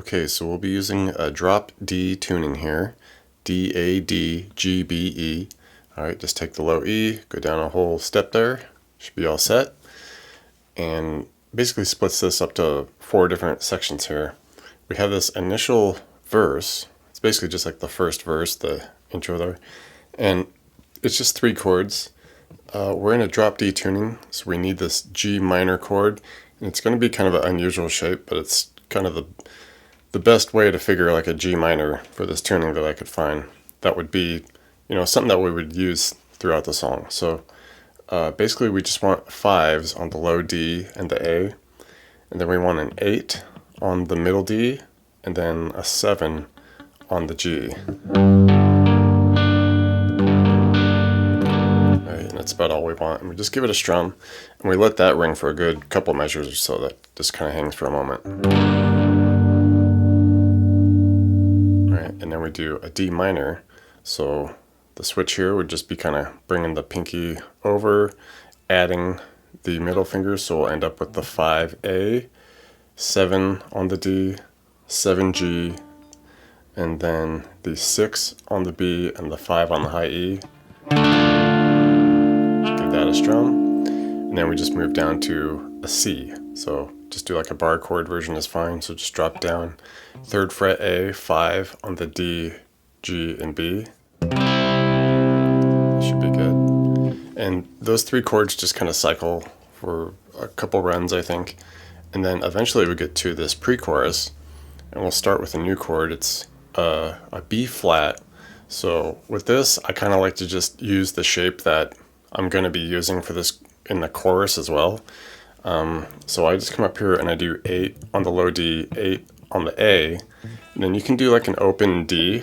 Okay, so we'll be using a drop D tuning here, D, A, D, G, B, E. Alright, just take the low E, go down a whole step there, should be all set, and basically splits this up to 4 different sections here. We have this initial verse, it's basically just like the first verse, the intro there, and it's just 3 chords. We're in a drop D tuning, so we need this G minor chord, and it's going to be kind of an unusual shape, but it's kind of the best way to figure like a G minor for this tuning that I could find. That would be, something that we would use throughout the song. So basically we just want 5s on the low D and the A, and then we want an 8 on the middle D, and then a 7 on the G. Right, and that's about all we want. And we just give it a strum, and we let that ring for a good couple measures or so. That just kind of hangs for a moment. And then we do a D minor, so the switch here would just be kind of bringing the pinky over, adding the middle finger, so we'll end up with the 5A, 7 on the D, 7G, and then the 6 on the B and the 5 on the high E. Give that a strum, and then we just move down to a C, so just do like a bar chord version is fine, so just drop down 3rd fret A, 5 on the D, G, and B. Should be good. And those 3 chords just kind of cycle for a couple runs, I think. And then eventually we get to this pre-chorus, and we'll start with a new chord. It's a B flat. So with this, I kind of like to just use the shape that I'm going to be using for this in the chorus as well. So I just come up here and I do 8 on the low D, 8 on the A, and then you can do like an open D.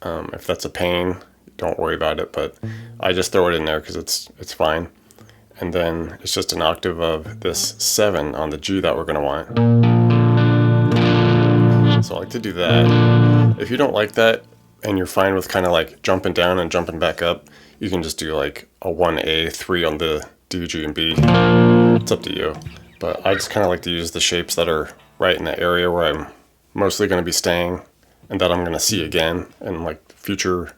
If that's a pain, don't worry about it, but I just throw it in there because it's fine. And then it's just an octave of this 7 on the G that we're going to want. So I like to do that. If you don't like that and you're fine with kind of like jumping down and jumping back up, you can just do like a 1A, 3 on the D, G, and B. It's up to you. But I just kind of like to use the shapes that are right in the area where I'm mostly going to be staying and that I'm going to see again in like future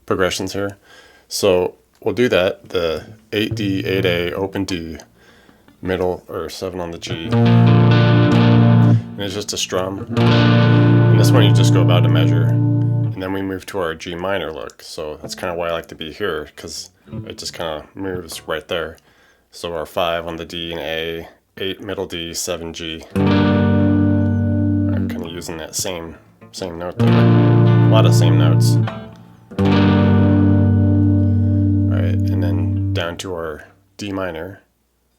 progressions here. So we'll do that. The 8D, 8A, open D, middle, or 7 on the G. And it's just a strum. And this one you just go about a measure. And then we move to our G minor look. So that's kind of why I like to be here, because it just kind of moves right there. So our 5 on the D and A, 8 middle D, 7 G. I'm kind of using that same note there. A lot of same notes. Alright, and then down to our D minor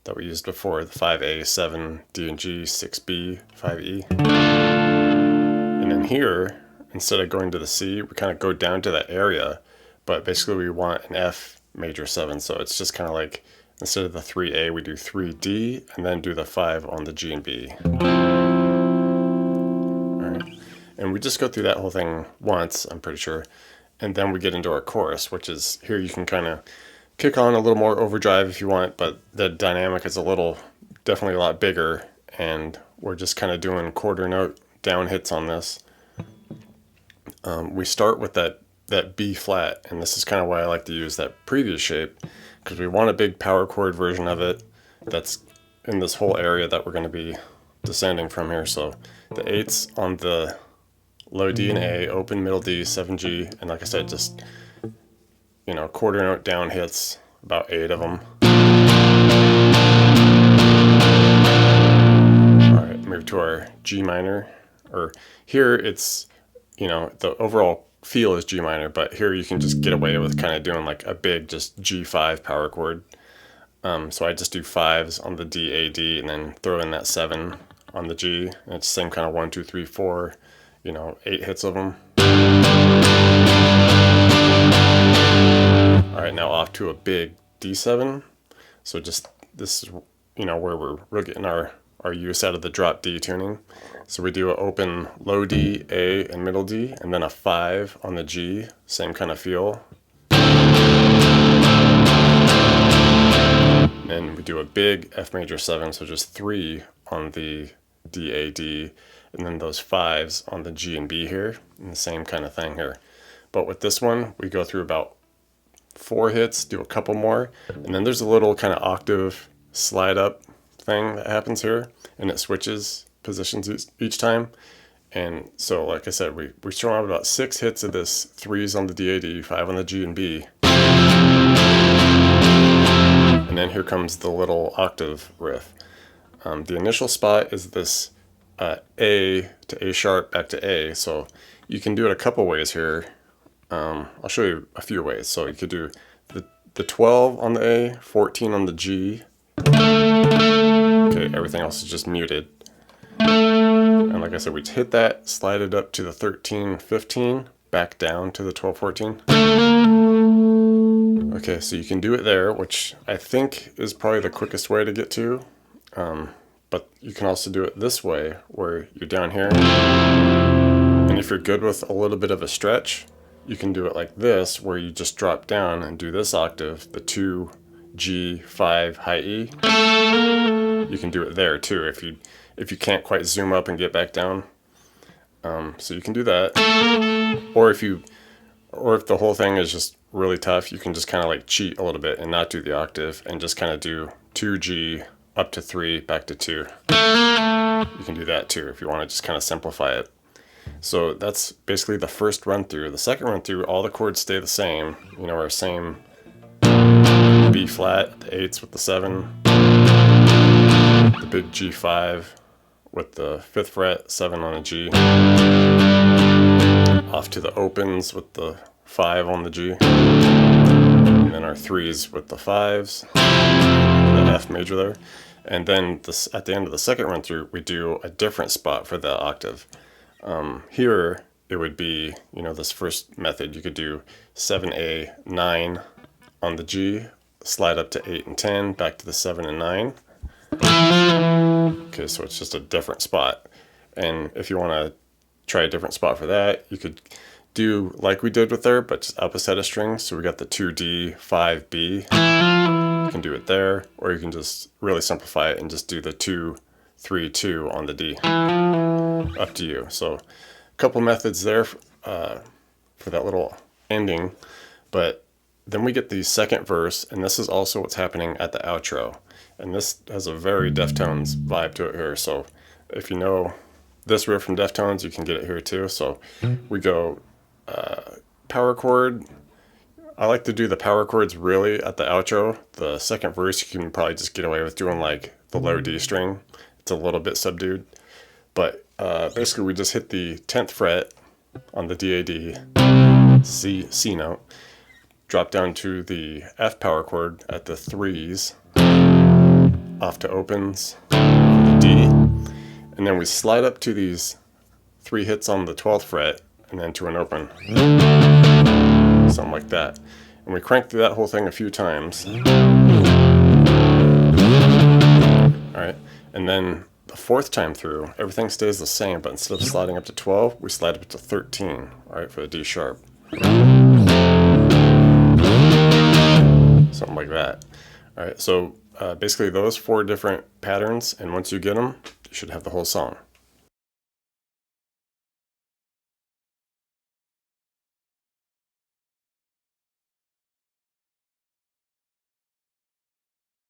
that we used before, the 5A, 7, D and G, 6B, 5E. And then here, instead of going to the C, we kind of go down to that area, but basically we want an F major 7, so it's just kind of like, instead of the 3A, we do 3D, and then do the 5 on the G and B. Alright, and we just go through that whole thing once, I'm pretty sure, and then we get into our chorus, which is, here you can kind of kick on a little more overdrive if you want, but the dynamic is definitely a lot bigger, and we're just kind of doing quarter note down hits on this. We start with that B flat, and this is kind of why I like to use that previous shape, because we want a big power chord version of it that's in this whole area that we're going to be descending from here. So the 8's on the low D and A, open middle D, 7G, and like I said, just quarter note down hits, about 8 of them. Alright, move to our G minor, or here it's, the overall feel is G minor, but here you can just get away with kind of doing like a big just G5 power chord. So I just do 5s on the D, A, D, and then throw in that 7 on the G, and it's the same kind of 1, 2, 3, 4, 8 hits of them. Alright, now off to a big D7. So just, this is, where we're getting our use out of the drop D tuning. So we do an open low D, A, and middle D, and then a 5 on the G, same kind of feel. And we do a big F major 7, so just 3 on the D, A, D, and then those 5s on the G and B here, and the same kind of thing here. But with this one, we go through about 4 hits, do a couple more, and then there's a little kind of octave slide up thing that happens here, and it switches positions each time. And so, like I said, we throw out about 6 hits of this, 3s on the DAD, 5 on the G and B. And then here comes the little octave riff. The initial spot is this A to A sharp back to A, so you can do it a couple ways here. I'll show you a few ways. So you could do the 12 on the A, 14 on the G. Okay, everything else is just muted. And like I said, we hit that, slide it up to the 13, 15, back down to the 12, 14. Okay, so you can do it there, which I think is probably the quickest way to get to. But you can also do it this way, where you're down here. And if you're good with a little bit of a stretch, you can do it like this, where you just drop down and do this octave, the 2, G, 5, high E. You can do it there too if you can't quite zoom up and get back down. So you can do that. Or if the whole thing is just really tough, you can just kind of like cheat a little bit and not do the octave and just kind of do 2G up to 3 back to 2. You can do that too if you want to just kind of simplify it. So that's basically the first run through. The second run through, all the chords stay the same. You know, our same B flat, the 8s with the 7, the big G5 with the 5th fret, 7 on a G, off to the opens with the 5 on the G, and then our 3s with the 5s, the F major there. And then at the end of the second run through, we do a different spot for the octave. Here it would be, you know, this first method, you could do 7A, 9 on the G, slide up to 8 and 10, back to the 7 and 9. Okay, so it's just a different spot. And if you want to try a different spot for that, you could do like we did with there, but just up a set of strings. So we got the 2D, 5B. You can do it there, or you can just really simplify it and just do the 2, 3, 2 on the D. Up to you. So a couple methods there for that little ending. But then we get the second verse, and this is also what's happening at the outro. And this has a very Deftones vibe to it here. So if you know this riff from Deftones, you can get it here too. So we go power chord. I like to do the power chords really at the outro. The second verse you can probably just get away with doing like the low D string. It's a little bit subdued. But basically we just hit the 10th fret on the DAD, C note, drop down to the F power chord at the 3s, off to opens for the D, and then we slide up to these 3 hits on the 12th fret and then to an open, something like that. And we crank through that whole thing a few times. Alright, and then the 4th time through, everything stays the same, but instead of sliding up to 12, we slide up to 13, alright, for the D sharp. Something like that. Alright, so basically those 4 different patterns, and once you get them, you should have the whole song.